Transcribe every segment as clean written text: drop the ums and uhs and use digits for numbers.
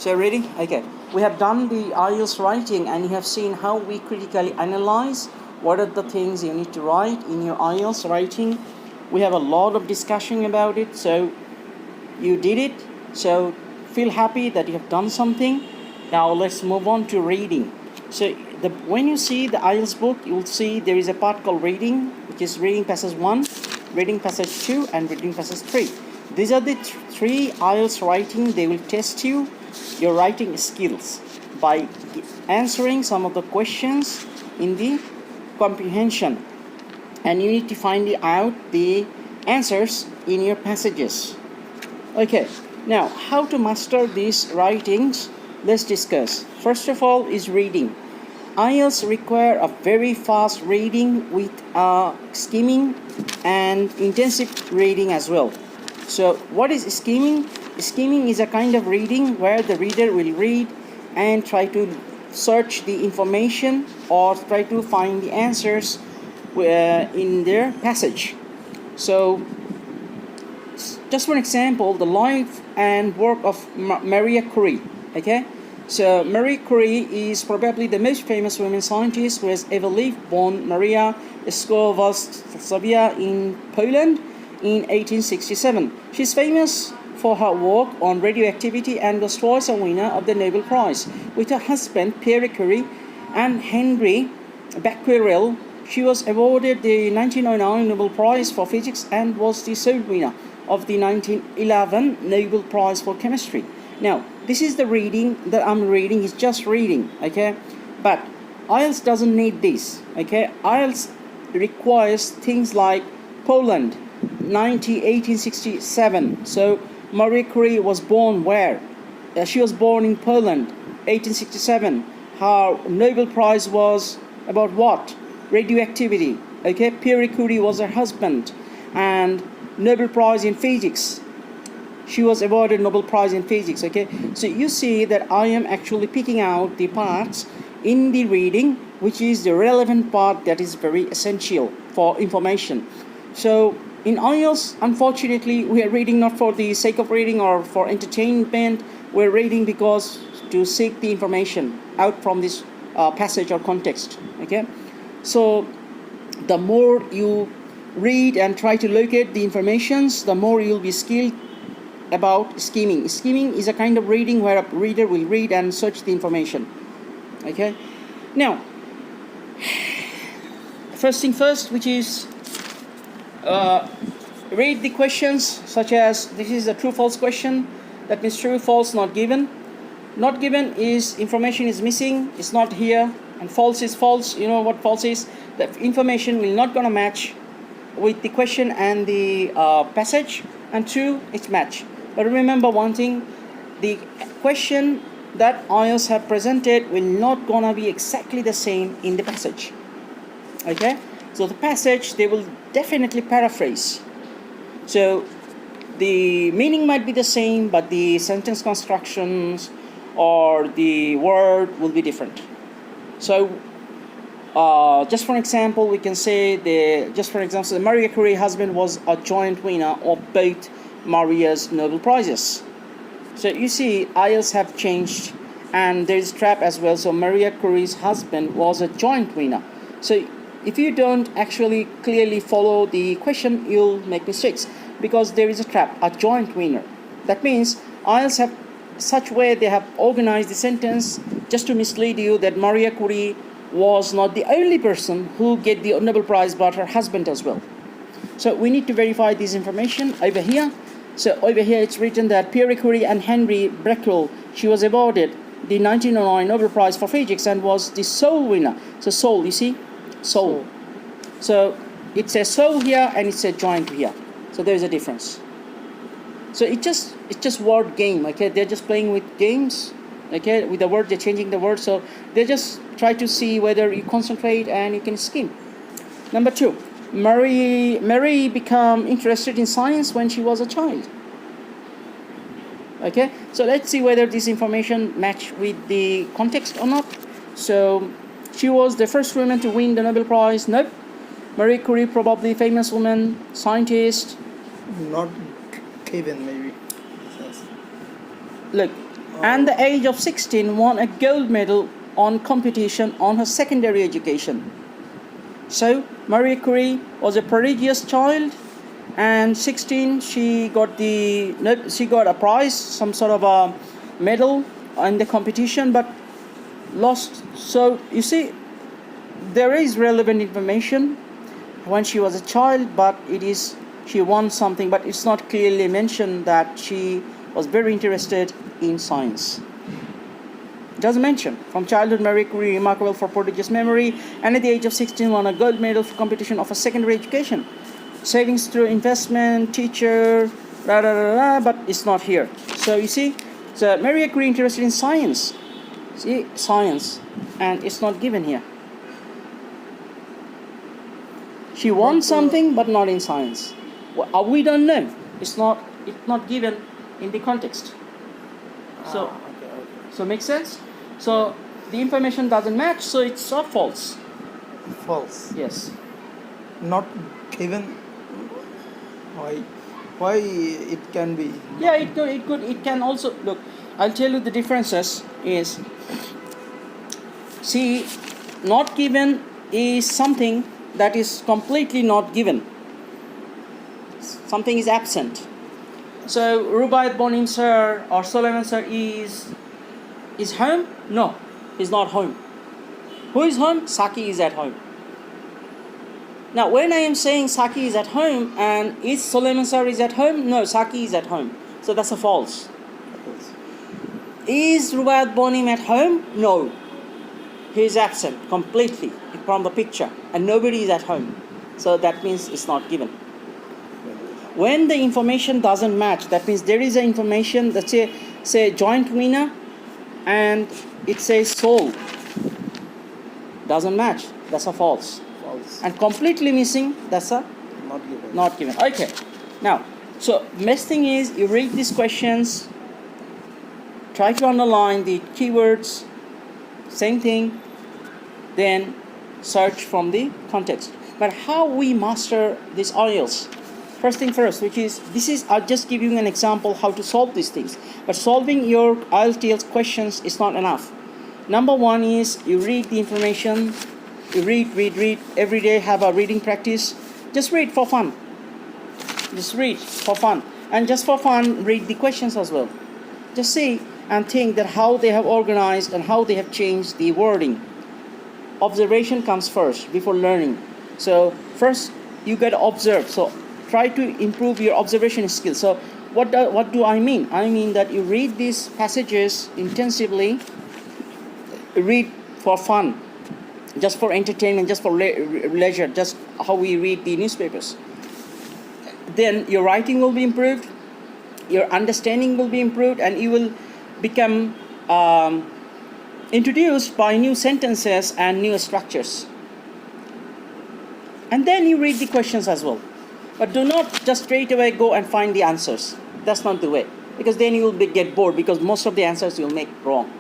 So ready? Okay. We have done the IELTS writing and you have seen how we critically analyze what are the things you need to write in your IELTS writing. We have a lot of discussion about it. So you did it. So feel happy that you have done something. Now let's move on to reading. So when you see the IELTS book, you will see there is a part called reading, which is reading passage 1, reading passage 2 and reading passage 3. These are the three IELTS writing. They will test your writing skills by answering some of the questions in the comprehension, and you need to find out the answers in your passages. Okay, now how to master these writings, let's discuss. First of all is reading. IELTS require a very fast reading with skimming and intensive reading as well. So what is skimming? Skimming is a kind of reading where the reader will read and try to search the information or try to find the answers in their passage. So just for example, the life and work of Maria Curie. Okay, so Marie Curie is probably the most famous women scientist who has ever lived, born Maria Skłodowska in Poland in 1867. She's famous for her work on radioactivity and was twice a winner of the Nobel Prize. With her husband Pierre Curie and Henry Becquerel, she was awarded the 1909 Nobel Prize for Physics and was the sole winner of the 1911 Nobel Prize for Chemistry. Now, this is the reading that I'm reading, is just reading, okay? But IELTS doesn't need this, okay? IELTS requires things like Poland, 1867. So Marie Curie was born where? She was born in Poland, 1867. Her Nobel Prize was about what? Radioactivity. Okay, Pierre Curie was her husband, and Nobel Prize in Physics. She was awarded Nobel Prize in Physics. Okay, so you see that I am actually picking out the parts in the reading, which is the relevant part that is very essential for information. So in IELTS, unfortunately, we are reading not for the sake of reading or for entertainment. We're reading because to seek the information out from this passage or context. Okay, so the more you read and try to locate the informations, the more you'll be skilled about skimming. Skimming is a kind of reading where a reader will read and search the information. Okay, now first thing first, which is read the questions, such as this is a true-false question. That means true, false, not given. Not given is information is missing, it's not here, and false is false. You know what false is? The information will not gonna match with the question and the passage, and true, it's match. But remember one thing: the question that IELTS have presented will not gonna be exactly the same in the passage. Okay, so the passage they will definitely paraphrase. So the meaning might be the same, but the sentence constructions or the word will be different. So just for example, we can say the Maria Curie husband was a joint winner of both Maria's Nobel Prizes. So you see, IELTS have changed, and there is trap as well. So Maria Curie's husband was a joint winner. So if you don't actually clearly follow the question, you'll make mistakes because there is a trap, a joint winner. That means IELTS have such way they have organized the sentence just to mislead you that Maria Curie was not the only person who get the Nobel Prize, but her husband as well. So we need to verify this information over here. So over here it's written that Pierre Curie and Henry Becquerel, she was awarded the 1909 Nobel Prize for Physics and was the sole winner. So sole, you see? Sole. So it's a sole here and it's a joint here. So there is a difference. So it's just word game. Okay, they're just playing with games. Okay, with the word they're changing the word. So they just try to see whether you concentrate and you can skim. Number 2, Mary became interested in science when she was a child. Okay, so let's see whether this information match with the context or not. So she was the first woman to win the Nobel Prize. Nope. Marie Curie, probably famous woman, scientist. Not given, maybe. Look, and the age of 16 won a gold medal on competition on her secondary education. So Marie Curie was a prodigious child, and 16 she got a prize, some sort of a medal in the competition, but lost. So you see, there is relevant information when she was a child, but she won something, but it's not clearly mentioned that she was very interested in science. It doesn't mention. From childhood, Marie Curie remarkable for prodigious memory, and at the age of 16 won a gold medal for competition of a secondary education. Savings through investment, teacher, but it's not here. So you see, so Marie Curie interested in science. See, science, and it's not given here. She won something, but not in science. Well, we don't know. It's not given in the context. So, Okay. so makes sense. So the information doesn't match. So it's false. False. Yes. Not given. Why it can be? Yeah, it could. It can also look. I'll tell you the differences. Is see, not given is something that is completely not given. Something is absent. So Rubaiyat Bonim sir or Solomon sir is home? No, he's not home. Who is home? Saki is at home. Now when I am saying Saki is at home and is Solomon sir is at home? No, Saki is at home. So that's a false. Is Rubaiyat Bonim at home? No. He is absent completely from the picture and nobody is at home. So that means it's not given. When the information doesn't match, that means there is an information that say joint winner and it says sold. Doesn't match. That's a false. False. And completely missing, that's a Not given. not given. Okay. Now, so best thing is you read these questions, try to underline the keywords, same thing, then search from the context. But how we master this IELTS? First thing first, I'll just give you an example how to solve these things. But solving your IELTS questions is not enough. Number one is you read the information, you read, every day have a reading practice. Just read for fun. Just read for fun. And just for fun, read the questions as well. Just see and think that how they have organized and how they have changed the wording. Observation comes first before learning. So first you got to observe. So try to improve your observation skills. So what do I mean? I mean that you read these passages intensively, read for fun, just for entertainment, just for leisure, just how we read the newspapers. Then your writing will be improved, your understanding will be improved, and you will become introduced by new sentences and new structures. And then you read the questions as well. But do not just straight away go and find the answers. That's not the way. Because then you will get bored because most of the answers you'll make wrong.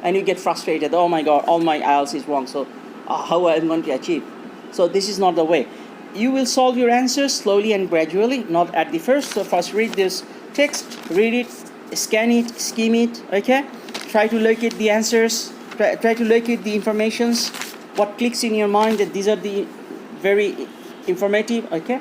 And you get frustrated. Oh my God, all my IELTS is wrong. So how am I going to achieve? So this is not the way. You will solve your answers slowly and gradually, not at the first. So first read this text, read it, scan it, skim it, okay? Try to locate the answers, try to locate the informations, what clicks in your mind that these are the very informative, okay?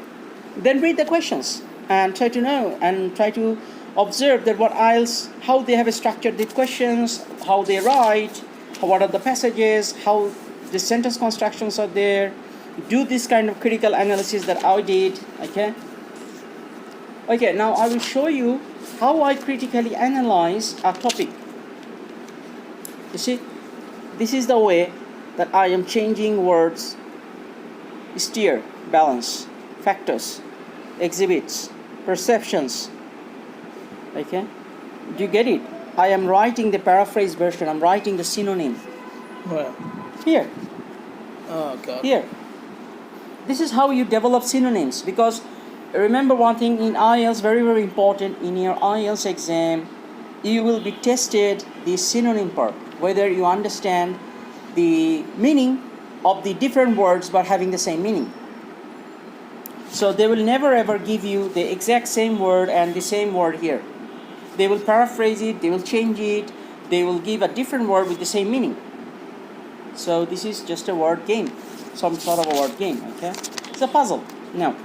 Then read the questions and try to know and try to observe that what IELTS, how they have structured the questions, how they write, what are the passages, how the sentence constructions are there. Do this kind of critical analysis that I did, okay? Okay, now I will show you how I critically analyze a topic. You see, this is the way that I am changing words, steer, balance, factors, exhibits, perceptions. Okay? Do you get it? I am writing the paraphrase version. I'm writing the synonym. Where? Here. Oh, okay. Here. This is how you develop synonyms, because remember one thing in IELTS, very, very important, in your IELTS exam, you will be tested the synonym part, whether you understand the meaning of the different words but having the same meaning. So they will never ever give you the exact same word and the same word here. They will paraphrase it, they will change it, they will give a different word with the same meaning. So this is just a word game, some sort of a word game, okay? It's a puzzle. Now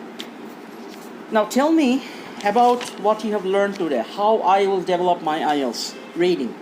tell me about what you have learned today, how I will develop my IELTS reading.